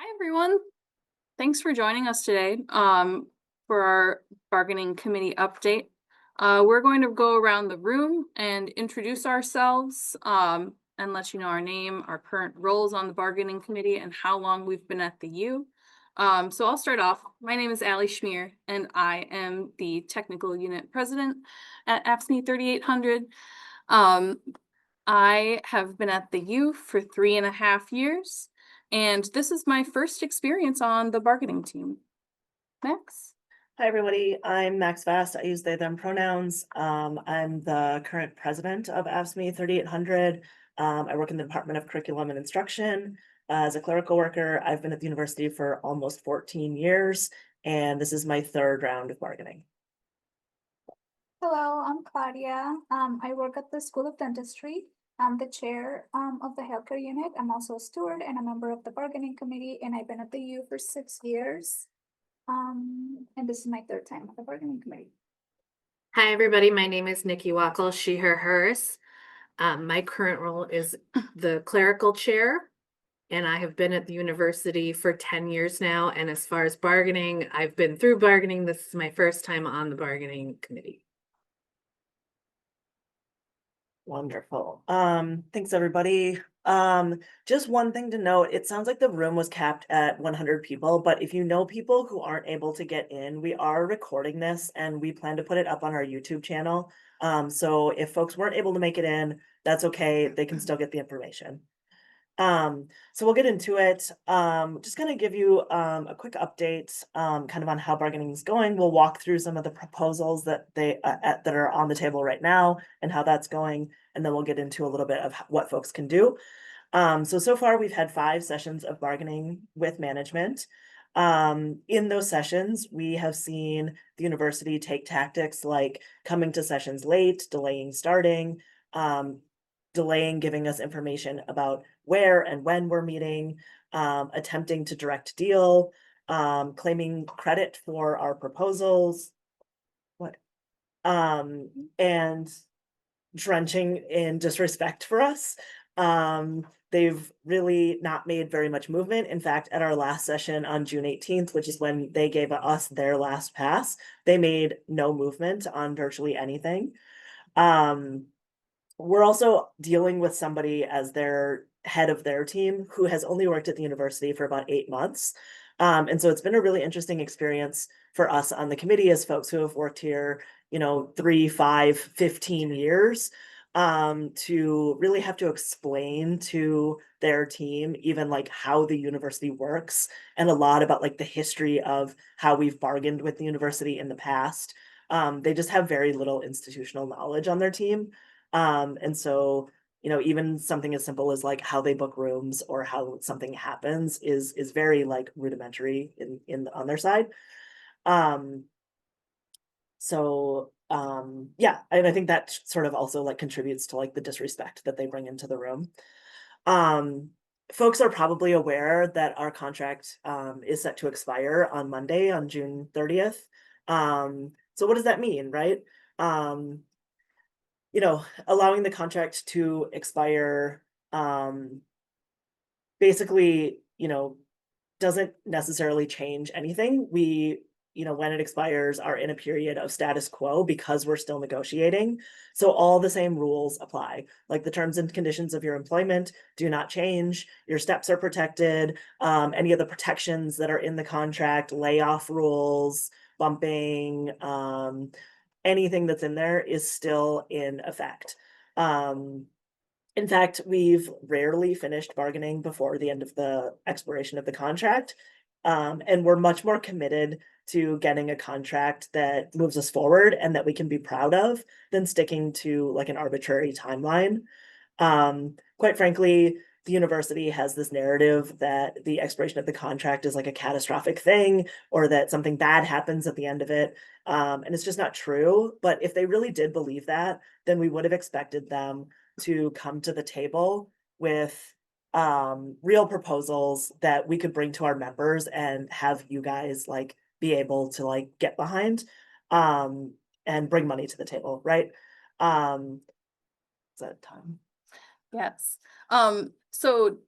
Hi, everyone. Thanks for joining us today for our bargaining committee update. We're going to go around the room and introduce ourselves and let you know our name, our current roles on the bargaining committee, and how long we've been at the U. So I'll start off. My name is Allie Schmier, and I am the technical unit president at AFSCME 3800. I have been at the U for 3.5 years, and this is my first experience on the bargaining team. Max? Hi, everybody. I'm Max Vast. I use they, them pronouns. I'm the current president of AFSCME 3800. I work in the Department of Curriculum and Instruction as a clerical worker. I've been at the university for almost 14 years, and this is my third round of bargaining. Hello, I'm Claudia. I work at the School of Dentistry. I'm the chair of the healthcare unit. I'm also a steward and a member of the bargaining committee, and I've been at the U for 6 years. And this is my third time at the bargaining committee. Hi, everybody. My name is Nikki Wackel, she, her, hers. My current role is the clerical chair, and I have been at the university for 10 years now. And as far as bargaining, I've been through bargaining. This is my first time on the bargaining committee. Wonderful. Thanks, everybody. Just one thing to note, it sounds like the room was capped at 100 people, but if you know people who aren't able to get in, we are recording this and we plan to put it up on our YouTube channel. So if folks weren't able to make it in, that's okay. They can still get the information. So we'll get into it. Just gonna give you a quick update kind of on how bargaining is going. We'll walk through some of the proposals that that are on the table right now and how that's going, and then we'll get into a little bit of what folks can do. So far we've had 5 sessions of bargaining with management. In those sessions, we have seen the university take tactics like coming to sessions late, delaying starting, delaying giving us information about where and when we're meeting, attempting to direct deal, claiming credit for our proposals, and drenching in disrespect for us. They've really not made very much movement. In fact, at our last session on June 18th, which is when they gave us their last pass, they made no movement on virtually anything. We're also dealing with somebody as their head of their team who has only worked at the university for about 8 months. And so it's been a really interesting experience for us on the committee as folks who have worked here, 3, 5, 15 years, to really have to explain to their team even like how the university works and a lot about like the history of how we've bargained with the university in the past. They just have very little institutional knowledge on their team. And so, even something as simple as like how they book rooms or how something happens is very like rudimentary on their side. Yeah, and I think that sort of also like contributes to like the disrespect that they bring into the room. Folks are probably aware that our contract is set to expire on Monday, on June 30th. So what does that mean, right? Allowing the contract to expire, basically, doesn't necessarily change anything. We, when it expires, are in a period of status quo because we're still negotiating. So all the same rules apply. Like the terms and conditions of your employment do not change. Your steps are protected. Any of the protections that are in the contract, layoff rules, bumping, anything that's in there is still in effect. In fact, we've rarely finished bargaining before the end of the expiration of the contract. And we're much more committed to getting a contract that moves us forward and that we can be proud of than sticking to like an arbitrary timeline. Quite frankly, the university has this narrative that the expiration of the contract is like a catastrophic thing or that something bad happens at the end of it. And it's just not true. But if they really did believe that, then we would have expected them to come to the table with real proposals that we could bring to our members and have you guys like be able to like get behind and bring money to the table, right? Is that time? Yes. So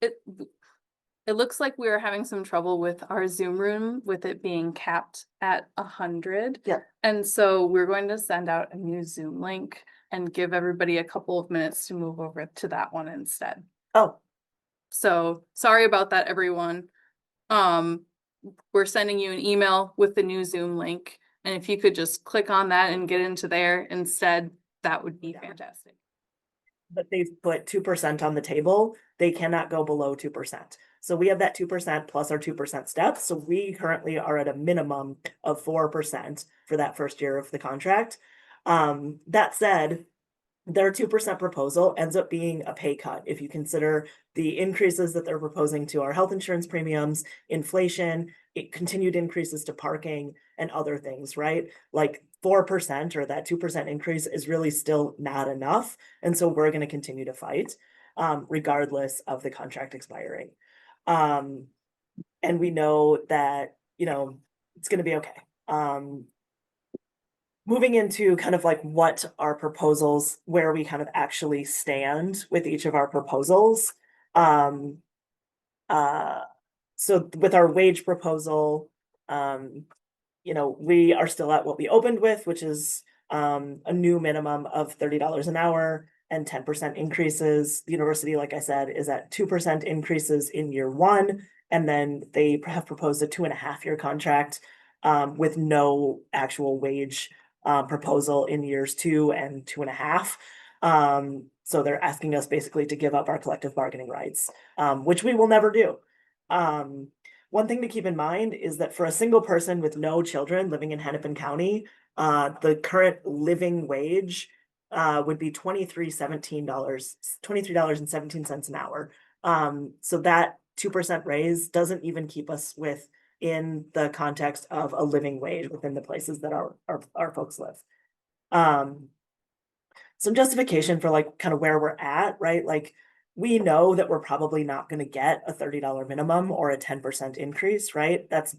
it It looks like we are having some trouble with our Zoom room with it being capped at 100. Yeah. And so we're going to send out a new Zoom link and give everybody a couple of minutes to move over to that one instead. Oh, So sorry about that, everyone. We're sending you an email with the new Zoom link. And if you could just click on that and get into there instead, that would be fantastic. but they've put 2% on the table. They cannot go below 2%. So we have that 2% plus our 2% steps. So we currently are at a minimum of 4% for that first year of the contract. That said, their 2% proposal ends up being a pay cut if you consider the increases that they're proposing to our health insurance premiums, inflation, continued increases to parking and other things, right? Like 4% or that 2% increase is really still not enough. And so we're going to continue to fight, regardless of the contract expiring. And we know that, it's going to be okay. Moving into kind of like what our proposals, where we kind of actually stand with each of our proposals. So with our wage proposal, we are still at what we opened with, which is a new minimum of $30 an hour and 10% increases. The university, like I said, is at 2% increases in year one, and then they have proposed a 2.5-year contract with no actual wage proposal in years 2 and 2.5. So they're asking us basically to give up our collective bargaining rights, which we will never do. One thing to keep in mind is that for a single person with no children living in Hennepin County, the current living wage would be $23.17 an hour. So that 2% raise doesn't even keep us within the context of a living wage within the places that our folks live. Some justification for like kind of where we're at, right? Like we know that we're probably not going to get a $30 minimum or a 10% increase, right? That's,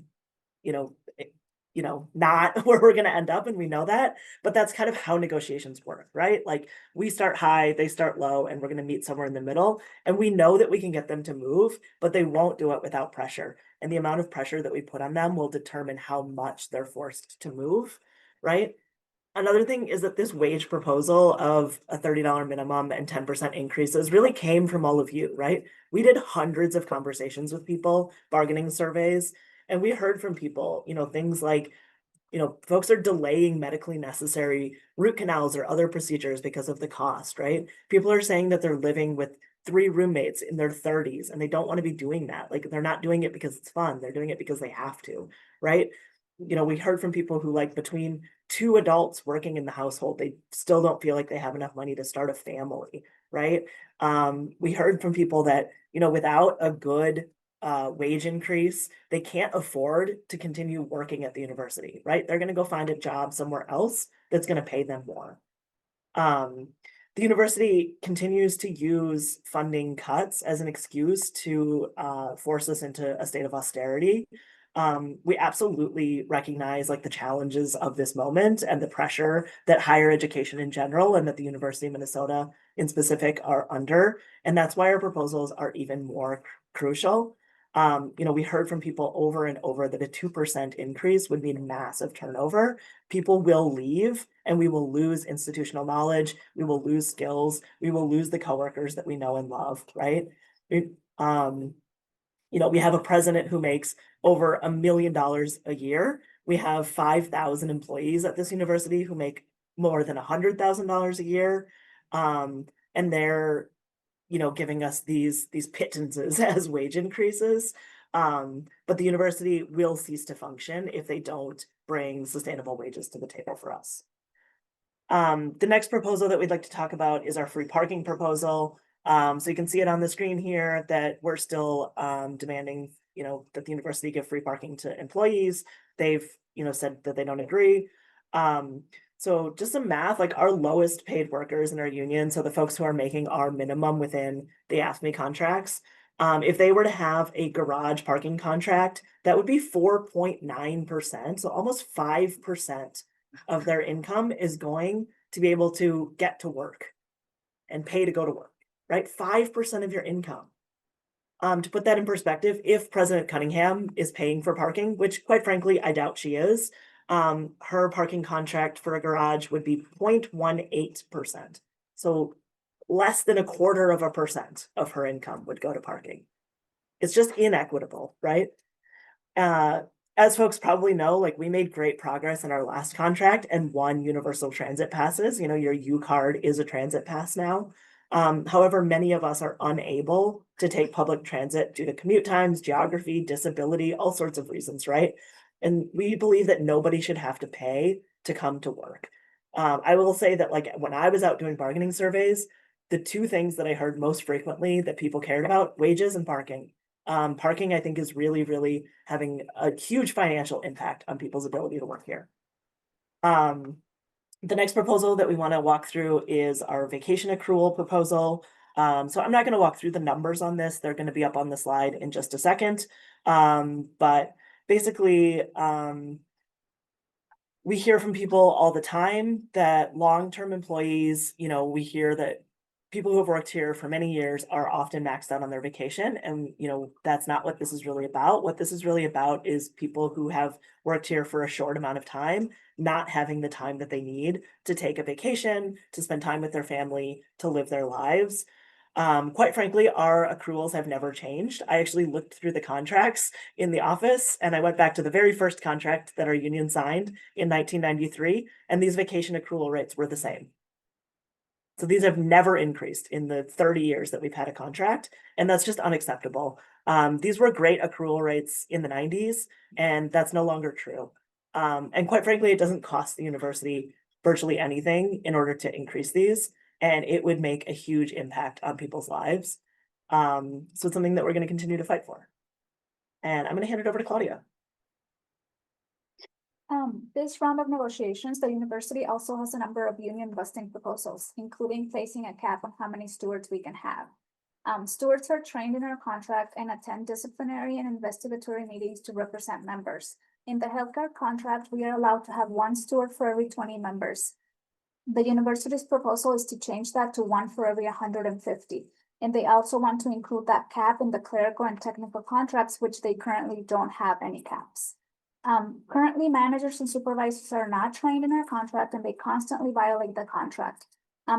not where we're going to end up. And we know that, but that's kind of how negotiations work, right? Like we start high, they start low, and we're going to meet somewhere in the middle. And we know that we can get them to move, but they won't do it without pressure. And the amount of pressure that we put on them will determine how much they're forced to move, right? Another thing is that this wage proposal of a $30 minimum and 10% increases really came from all of you, right? We did hundreds of conversations with people, bargaining surveys, and we heard from people, things like, folks are delaying medically necessary root canals or other procedures because of the cost, right? People are saying that they're living with 3 roommates in their 30s and they don't want to be doing that. Like they're not doing it because it's fun. They're doing it because they have to, right? We heard from people who like between 2 adults working in the household, they still don't feel like they have enough money to start a family, right? We heard from people that, without a good wage increase, they can't afford to continue working at the university, right? They're going to go find a job somewhere else that's going to pay them more. The university continues to use funding cuts as an excuse to force us into a state of austerity. We absolutely recognize like the challenges of this moment and the pressure that higher education in general and that the University of Minnesota in specific are under. And that's why our proposals are even more crucial. We heard from people over and over that a 2% increase would mean massive turnover. People will leave and we will lose institutional knowledge. We will lose skills. We will lose the coworkers that we know and love, right? We have a president who makes over $1 million a year. We have 5,000 employees at this university who make more than $100,000 a year. And they're giving us these pittances as wage increases. But the university will cease to function if they don't bring sustainable wages to the table for us. The next proposal that we'd like to talk about is our free parking proposal. So you can see it on the screen here that we're still demanding, that the university give free parking to employees. They've, said that they don't agree. So just some math, like our lowest paid workers in our union, so the folks who are making our minimum within the AFSCME contracts, if they were to have a garage parking contract, that would be 4.9%. So almost 5% of their income is going to be able to get to work and pay to go to work, right? 5% of your income. To put that in perspective, if President Cunningham is paying for parking, which quite frankly, I doubt she is, her parking contract for a garage would be 0.18%. So less than 1/4% of her income would go to parking. It's just inequitable, right? Uh, as folks probably know, like we made great progress in our last contract and won universal transit passes. You know, your U card is a transit pass now. However, many of us are unable to take public transit due to commute times, geography, disability, all sorts of reasons, right? And we believe that nobody should have to pay to come to work. I will say that like when I was out doing bargaining surveys, the two things that I heard most frequently that people cared about, wages and parking. Parking, I think, is really, really having a huge financial impact on people's ability to work here. The next proposal that we want to walk through is our vacation accrual proposal. So I'm not going to walk through the numbers on this. They're going to be up on the slide in just a second. But basically, we hear from people all the time that long-term employees, you know, we hear that people who have worked here for many years are often maxed out on their vacation. And, you know, that's not what this is really about. What this is really about is people who have worked here for a short amount of time, not having the time that they need to take a vacation, to spend time with their family, to live their lives. Quite frankly, our accruals have never changed. I actually looked through the contracts in the office and I went back to the very first contract that our union signed in 1993, and these vacation accrual rates were the same. So these have never increased in the 30 years that we've had a contract, and that's just unacceptable. These were great accrual rates in the 90s, and that's no longer true. And quite frankly, it doesn't cost the university virtually anything in order to increase these, and it would make a huge impact on people's lives. So it's something that we're going to continue to fight for. And I'm going to hand it over to Claudia. This round of negotiations, the university also has a number of union busting proposals, including placing a cap on how many stewards we can have. Stewards are trained in our contract and attend disciplinary and investigatory meetings to represent members. In the healthcare contract, we are allowed to have 1 steward for every 20 members. The university's proposal is to change that to 1 for every 150. And they also want to include that cap in the clerical and technical contracts, which they currently don't have any caps. Currently, managers and supervisors are not trained in our contract and they constantly violate the contract.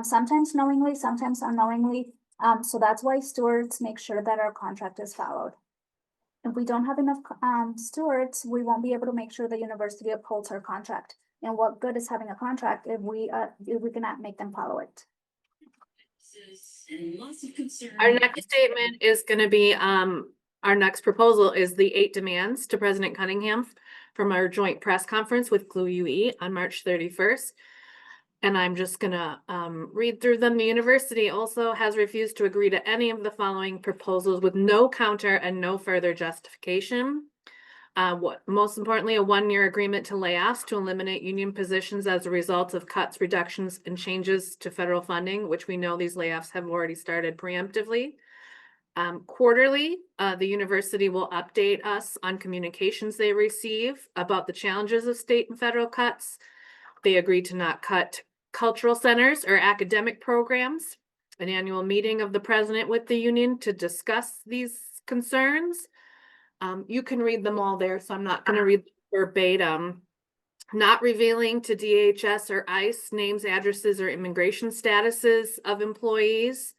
Sometimes knowingly, sometimes unknowingly. So that's why stewards make sure that our contract is followed. If we don't have enough stewards, we won't be able to make sure the university upholds our contract. And what good is having a contract if we cannot make them follow it? Our next statement is going to be, our next proposal is the 8 demands to President Cunningham from our joint press conference with GLUE UE on March 31st. And I'm just gonna read through them. The university also has refused to agree to any of the following proposals with no counter and no further justification. Most importantly, a 1-year agreement to layoffs to eliminate union positions as a result of cuts, reductions, and changes to federal funding, which we know these layoffs have already started preemptively. Quarterly, the university will update us on communications they receive about the challenges of state and federal cuts. They agreed to not cut cultural centers or academic programs. An annual meeting of the president with the union to discuss these concerns. You can read them all there, so I'm not going to read verbatim. Not revealing to DHS or ICE names, addresses, or immigration statuses of employees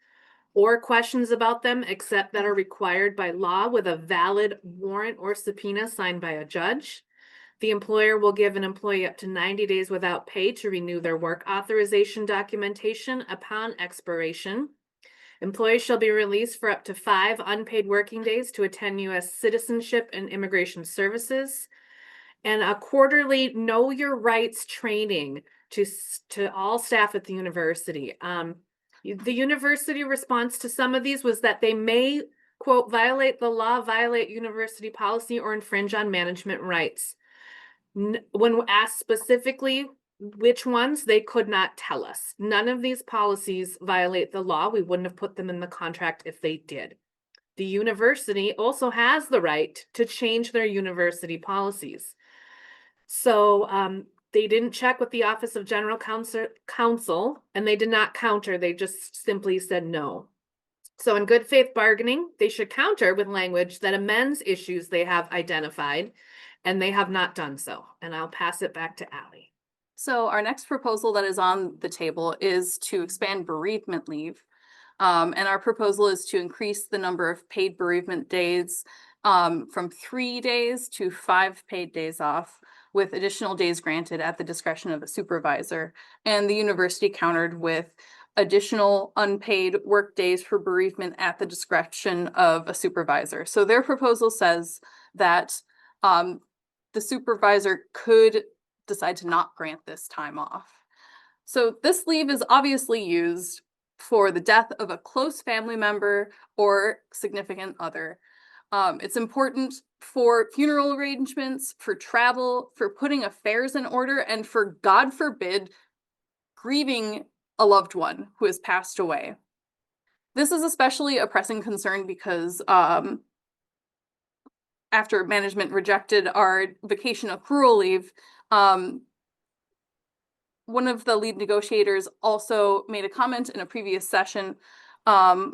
or questions about them except that are required by law with a valid warrant or subpoena signed by a judge. The employer will give an employee up to 90 days without pay to renew their work authorization documentation upon expiration. Employees shall be released for up to 5 unpaid working days to attend U.S. citizenship and immigration services. And a quarterly know your rights training to all staff at the university. The university response to some of these was that they may, quote, violate the law, violate university policy, or infringe on management rights. When asked specifically which ones, they could not tell us. None of these policies violate the law. We wouldn't have put them in the contract if they did. The university also has the right to change their university policies. So they didn't check with the Office of General Counsel, and they did not counter. They just simply said no. So in good faith bargaining, they should counter with language that amends issues they have identified, and they have not done so. And I'll pass it back to Ally. So our next proposal that is on the table is to expand bereavement leave. And our proposal is to increase the number of paid bereavement days from 3 days to 5 paid days off, with additional days granted at the discretion of a supervisor. And the university countered with additional unpaid work days for bereavement at the discretion of a supervisor. So their proposal says that the supervisor could decide to not grant this time off. So this leave is obviously used for the death of a close family member or significant other. It's important for funeral arrangements, for travel, for putting affairs in order, and for, God forbid, grieving a loved one who has passed away. This is especially a pressing concern because after management rejected our vacation accrual leave, one of the lead negotiators also made a comment in a previous session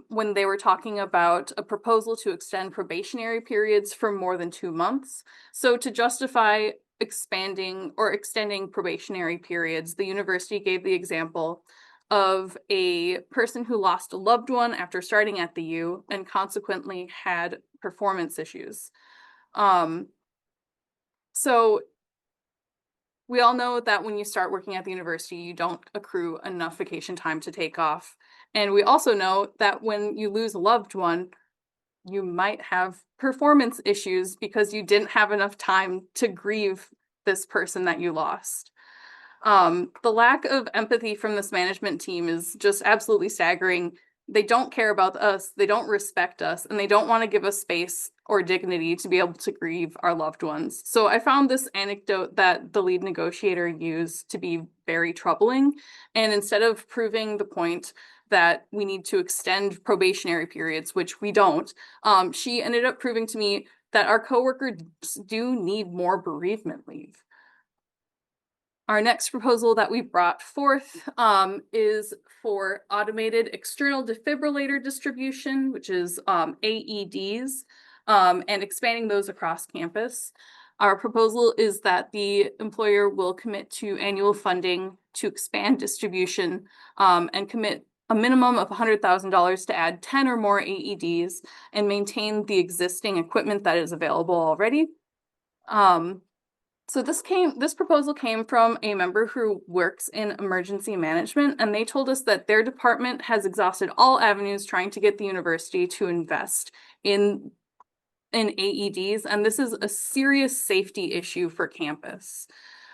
when they were talking about a proposal to extend probationary periods for more than 2 months. So to justify expanding or extending probationary periods, the university gave the example of a person who lost a loved one after starting at the U and consequently had performance issues. So we all know that when you start working at the university, you don't accrue enough vacation time to take off. And we also know that when you lose a loved one, you might have performance issues because you didn't have enough time to grieve this person that you lost. The lack of empathy from this management team is just absolutely staggering. They don't care about us, they don't respect us, and they don't want to give us space or dignity to be able to grieve our loved ones. So I found this anecdote that the lead negotiator used to be very troubling. And instead of proving the point that we need to extend probationary periods, which we don't, she ended up proving to me that our coworkers do need more bereavement leave. Our next proposal that we brought forth is for automated external defibrillator distribution, which is AEDs, and expanding those across campus. Our proposal is that the employer will commit to annual funding to expand distribution and commit a minimum of $100,000 to add 10 or more AEDs and maintain the existing equipment that is available already. So this proposal came from a member who works in emergency management, and they told us that their department has exhausted all avenues trying to get the university to invest in AEDs, and this is a serious safety issue for campus.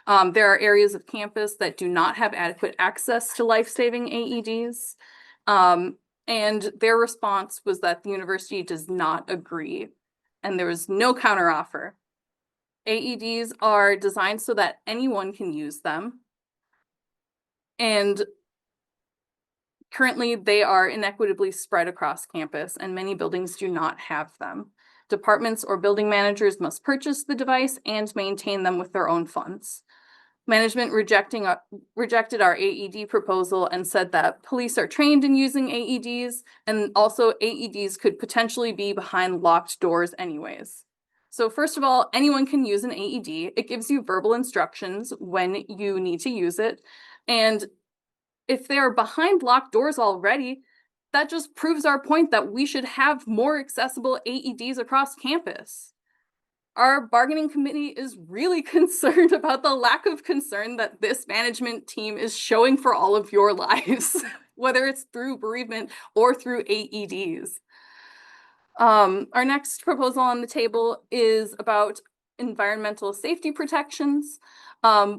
There are areas of campus that do not have adequate access to life-saving AEDs, and their response was that the university does not agree, and there was no counteroffer. AEDs are designed so that anyone can use them. And currently they are inequitably spread across campus and many buildings do not have them. Departments or building managers must purchase the device and maintain them with their own funds. Management rejected our AED proposal and said that police are trained in using AEDs, and also AEDs could potentially be behind locked doors anyways. So first of all, anyone can use an AED. It gives you verbal instructions when you need to use it. And if they're behind locked doors already, that just proves our point that we should have more accessible AEDs across campus. Our bargaining committee is really concerned about the lack of concern that this management team is showing for all of your lives, whether it's through bereavement or through AEDs. Our next proposal on the table is about environmental safety protections,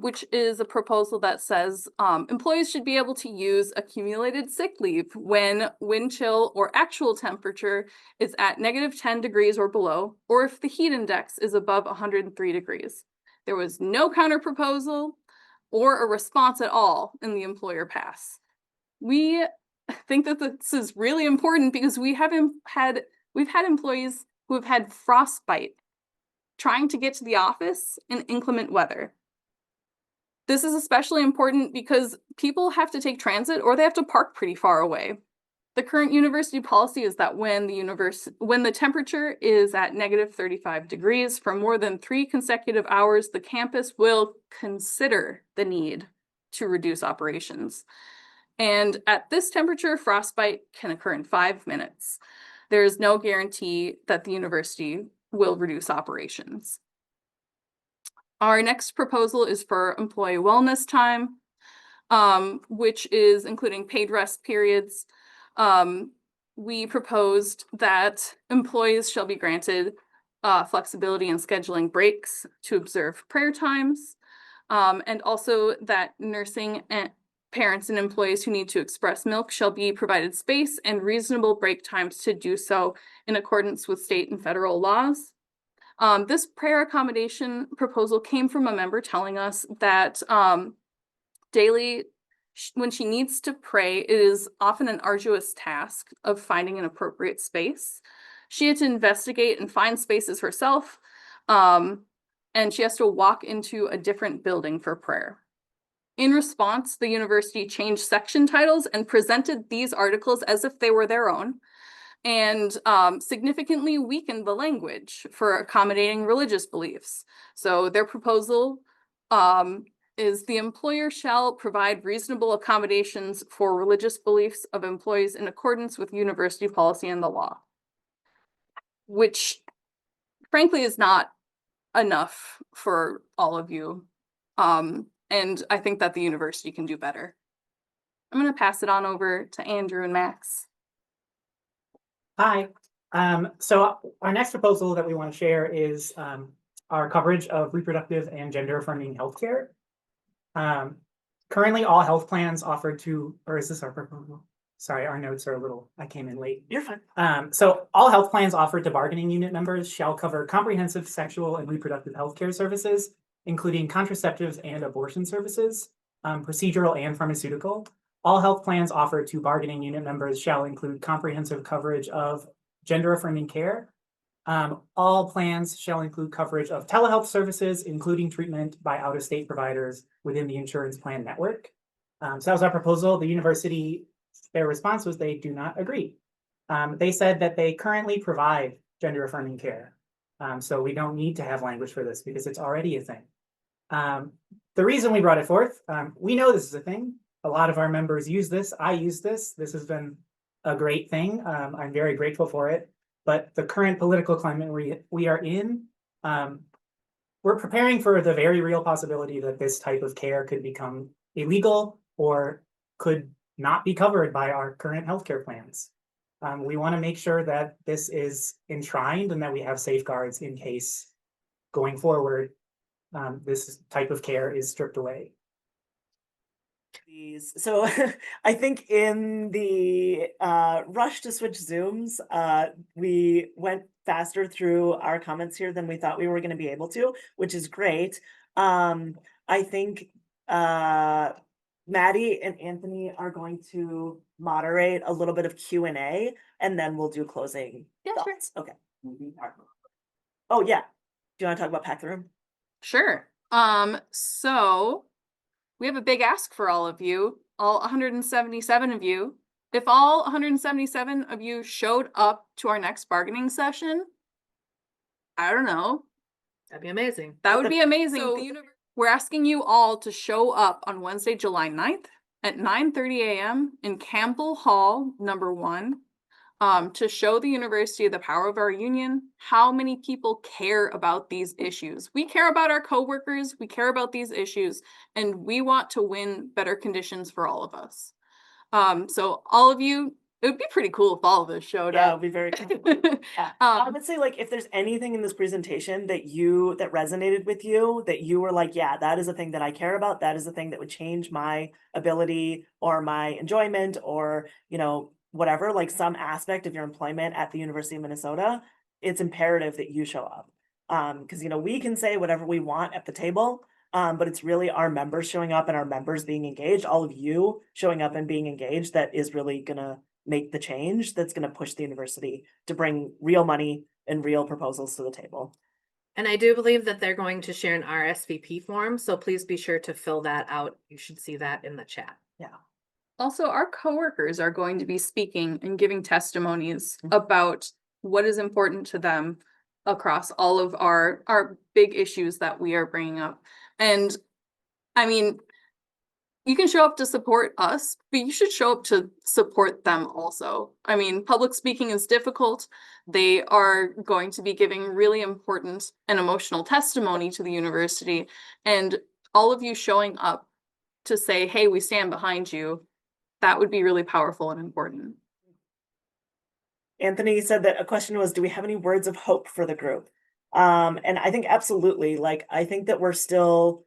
which is a proposal that says employees should be able to use accumulated sick leave when wind chill or actual temperature is at -10 degrees or below, or if the heat index is above 103 degrees. There was no counter proposal or a response at all in the employer pass. We think that this is really important because we've had employees who have had frostbite trying to get to the office in inclement weather. This is especially important because people have to take transit or they have to park pretty far away. The current university policy is that when the temperature is at -35 degrees for more than 3 consecutive hours, the campus will consider the need to reduce operations. And at this temperature, frostbite can occur in 5 minutes. There is no guarantee that the university will reduce operations. Our next proposal is for employee wellness time, which is including paid rest periods. We proposed that employees shall be granted flexibility in scheduling breaks to observe prayer times, and also that nursing and parents and employees who need to express milk shall be provided space and reasonable break times to do so in accordance with state and federal laws. This prayer accommodation proposal came from a member telling us that daily, when she needs to pray, it is often an arduous task of finding an appropriate space. She had to investigate and find spaces herself, and she has to walk into a different building for prayer. In response, the university changed section titles and presented these articles as if they were their own, and significantly weakened the language for accommodating religious beliefs. So their proposal is the employer shall provide reasonable accommodations for religious beliefs of employees in accordance with university policy and the law, which frankly is not enough for all of you. And I think that the university can do better. I'm going to pass it on over to Andrew and Max. Hi. So our next proposal that we want to share is our coverage of reproductive and gender affirming healthcare. Currently, all health plans offered to, or is this our proposal? Sorry, our notes are a little, I came in late. You're fine. So all health plans offered to bargaining unit members shall cover comprehensive sexual and reproductive healthcare services, including contraceptives and abortion services, procedural and pharmaceutical. All health plans offered to bargaining unit members shall include comprehensive coverage of gender affirming care. All plans shall include coverage of telehealth services, including treatment by out-of-state providers within the insurance plan network. So that was our proposal. The university, their response was they do not agree. They said that they currently provide gender affirming care. So we don't need to have language for this because it's already a thing. The reason we brought it forth, we know this is a thing. A lot of our members use this. I use this. This has been a great thing. I'm very grateful for it. But the current political climate we are in, we're preparing for the very real possibility that this type of care could become illegal or could not be covered by our current healthcare plans. We want to make sure that this is enshrined and that we have safeguards in case going forward this type of care is stripped away. So I think in the rush to switch Zooms, we went faster through our comments here than we thought we were going to be able to, which is great. I think Maddie and Anthony are going to moderate a little bit of Q&A, and then we'll do closing thoughts. Sure. Okay. Oh, yeah. Do you want to talk about Pack the Room? Sure. So we have a big ask for all of you, all 177 of you. If all 177 of you showed up to our next bargaining session, I don't know. That'd be amazing. That would be amazing. So we're asking you all to show up on Wednesday, July 9th at 9:30 a.m. in Campbell Hall, number 1, to show the university the power of our union, how many people care about these issues. We care about our coworkers, we care about these issues, and we want to win better conditions for all of us. So all of you, it would be pretty cool if all of us showed Yeah, it up. would be very cool. Yeah. I would say, like, if there's anything in this presentation that resonated with you, that you were like, yeah, that is a thing that I care about, that is a thing that would change my ability or my enjoyment or, you know, whatever, like some aspect of your employment at the University of Minnesota, it's imperative that you show up. Because, you know, we can say whatever we want at the table, but it's really our members showing up and our members being engaged, all of you showing up and being engaged, that is really gonna make the change that's going to push the university to bring real money and real proposals to the table. And I do believe that they're going to share an RSVP form, so please be sure to fill that out. You should see that in the chat. Yeah. Also, our coworkers are going to be speaking and giving testimonies about what is important to them across all of our big issues that we are bringing up. And I mean, you can show up to support us, but you should show up to support them also. I mean, public speaking is difficult. They are going to be giving really important and emotional testimony to the university, and all of you showing up to say, hey, we stand behind you, that would be really powerful and important. Anthony said that a question was, do we have any words of hope for the group? And I think absolutely, like, I think that we're still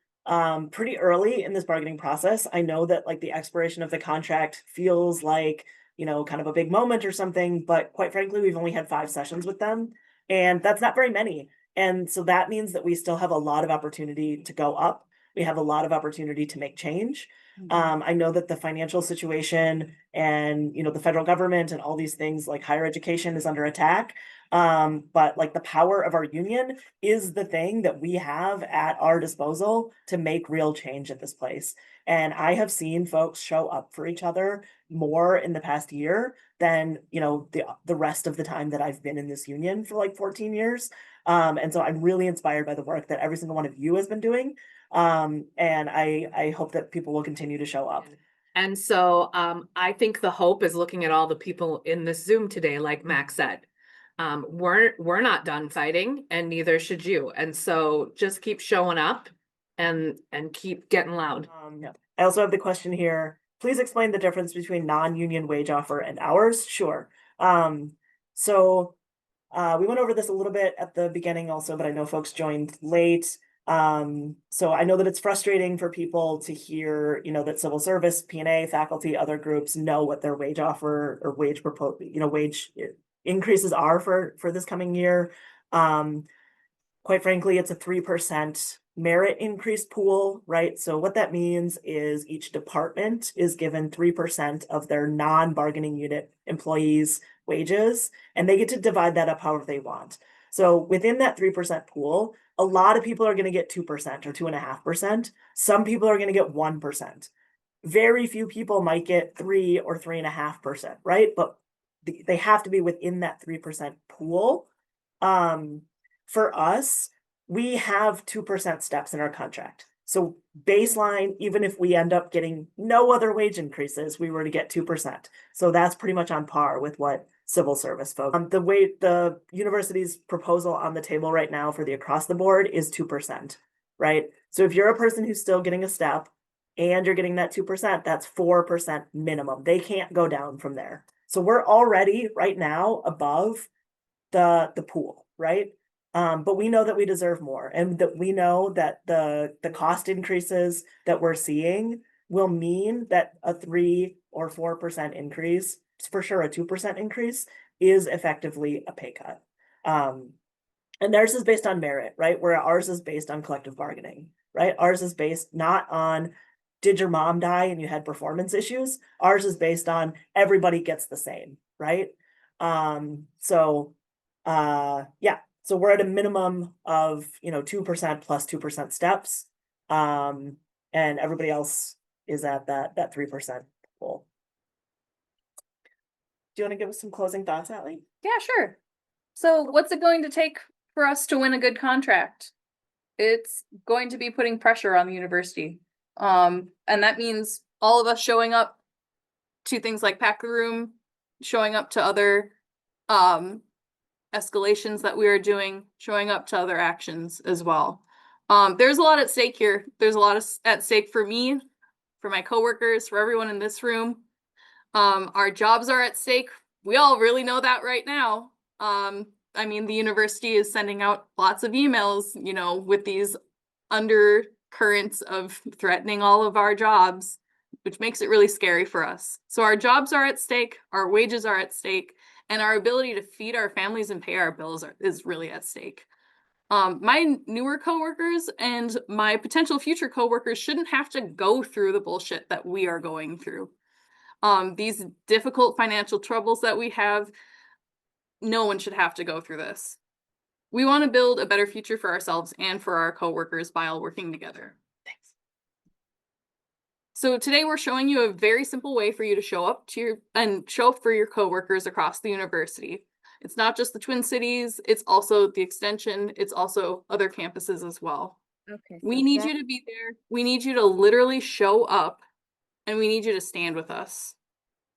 pretty early in this bargaining process. I know that like the expiration of the contract feels like, you know, kind of a big moment or something, but quite frankly, we've only had 5 sessions with them, and that's not very many. And so that means that we still have a lot of opportunity to go up. We have a lot of opportunity to make change. I know that the financial situation and, you know, the federal government and all these things like higher education is under attack. But like the power of our union is the thing that we have at our disposal to make real change at this place. And I have seen folks show up for each other more in the past year than, you know, the rest of the time that I've been in this union for like 14 years. And so I'm really inspired by the work that every single one of you has been doing. And I hope that people will continue to show up. And so I think the hope is looking at all the people in this Zoom today, like Max said. We're not done fighting, and neither should you. And so just keep showing up and keep getting loud. Yeah. I also have the question here. Please explain the difference between non-union wage offer and hours. Sure. So we went over this a little bit at the beginning also, but I know folks joined late. So I know that it's frustrating for people to hear, you know, that civil service, P&A, faculty, other groups know what their wage offer or wage wage increases are for this coming year. Quite frankly, it's a 3% merit increase pool, right? So what that means is each department is given 3% of their non-bargaining unit employees' wages, and they get to divide that up however they want. So within that 3% pool, a lot of people are going to get 2% or 2.5%. Some people are going to get 1%. Very few people might get 3 or 3.5%, right? But they have to be within that 3% pool. For us, we have 2% steps in our contract. So baseline, even if we end up getting no other wage increases, we were to get 2%. So that's pretty much on par with what civil service folks. The university's proposal on the table right now for the across the board is 2%, right? So if you're a person who's still getting a step and you're getting that 2%, that's 4% minimum. They can't go down from there. So we're already right now above the pool, right? But we know that we deserve more, and that we know that the cost increases that we're seeing will mean that a 3 or 4% increase, for sure a 2% increase, is effectively a pay cut. And theirs is based on merit, right? Where ours is based on collective bargaining, right? Ours is based not on did your mom die and you had performance issues. Ours is based on everybody gets the same, right? Yeah. So we're at a minimum of, you know, 2% plus 2% steps. And everybody else is at that 3% goal. Do you want to give us some closing thoughts, Allie? Yeah, sure. So what's it going to take for us to win a good contract? It's going to be putting pressure on the university. And that means all of us showing up to things like Pack the Room, showing up to other escalations that we are doing, showing up to other actions as well. There's a lot at stake here. There's a lot at stake for me, for my coworkers, for everyone in this room. Our jobs are at stake. We all really know that right now. I mean, the university is sending out lots of emails, you know, with these undercurrents of threatening all of our jobs, which makes it really scary for us. So our jobs are at stake, our wages are at stake, and our ability to feed our families and pay our bills is really at stake. My newer coworkers and my potential future coworkers shouldn't have to go through the bullshit that we are going through. These difficult financial troubles that we have, no one should have to go through this. We want to build a better future for ourselves and for our coworkers by all working together. So today we're showing you a very simple way for you to show up for your coworkers across the university. It's not just the Twin Cities, it's also the Extension, it's also other campuses as well. Okay. We need you to be there. We need you to literally show up, and we need you to stand with us.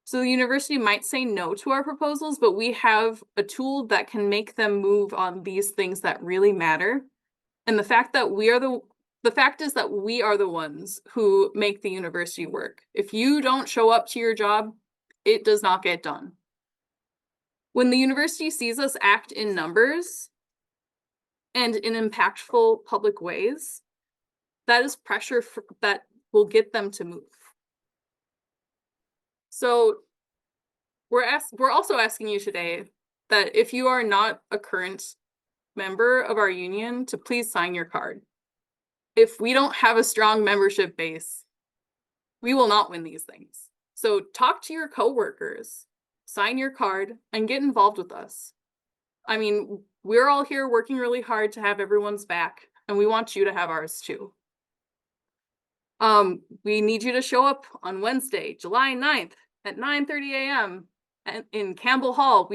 So the university might say no to our proposals, but we have a tool that can make them move on these things that really matter. And the fact is that we are the ones who make the university work. If you don't show up to your job, it does not get done. When the university sees us act in numbers and in impactful public ways, that is pressure that will get them to move. So we're also asking you today that if you are not a current member of our union, to please sign your card. If we don't have a strong membership base, we will not win these things. So talk to your coworkers, sign your card, and get involved with us. I mean, we're all here working really hard to have everyone's back, and we want you to have ours too. We need you to show up on Wednesday, July 9th at 9:30 a.m. in Campbell Hall.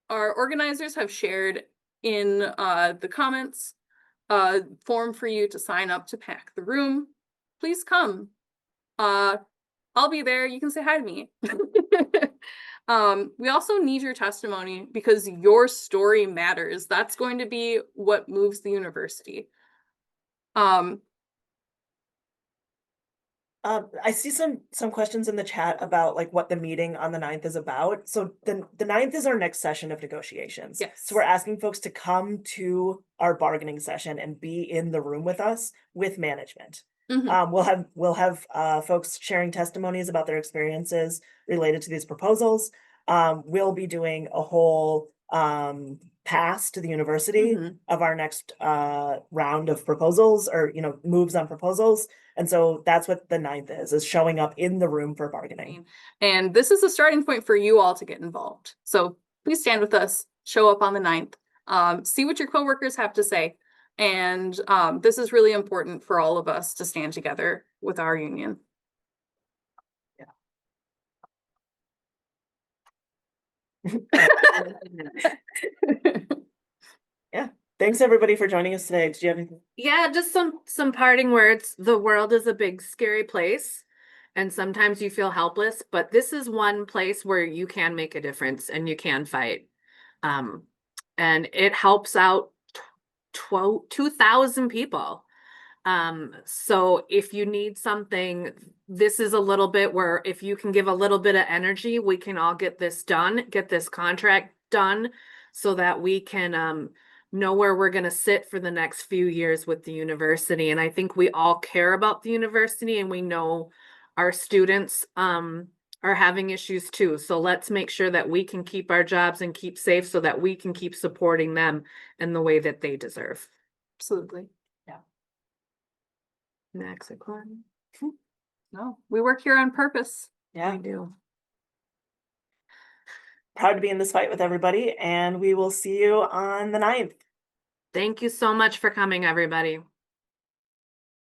Our organizers have shared in the comments a form for you to sign up to pack the room. Please come. I'll be there. You can say hi to me. We also need your testimony because your story matters. That's going to be what moves the university. I see some questions in the chat about like what the meeting on the 9th is about. So the 9th is our next session of negotiations. Yes. So we're asking folks to come to our bargaining session and be in the room with us with management. Mhm. We'll have folks sharing testimonies about their experiences related to these proposals. We'll be doing a whole pass to the university Mhm. of our next round of proposals, or moves on proposals. And so that's what the 9th is showing up in the room for bargaining. And this is a starting point for you all to get involved. So please stand with us, show up on the 9th, see what your coworkers have to say. And this is really important for all of us to stand together with our union. Yeah. Thanks everybody for joining us today. Did you have anything? Yeah, just some parting words. The world is a big, scary place, and sometimes you feel helpless, but this is one place where you can make a difference and you can fight. And it helps out 2,000 people. So if you need something, this is a little bit where if you can give a little bit of energy, we can all get this done, get this contract done so that we can know where we're going to sit for the next few years with the university. And I think we all care about the university, and we know our students are having issues too. So let's make sure that we can keep our jobs and keep safe so that we can keep supporting them in the way that they deserve. Absolutely. Next one. No, we work here on purpose. Yeah. We do. Proud to be in this fight with everybody, and we will see you on the 9th. Thank you so much for coming, everybody.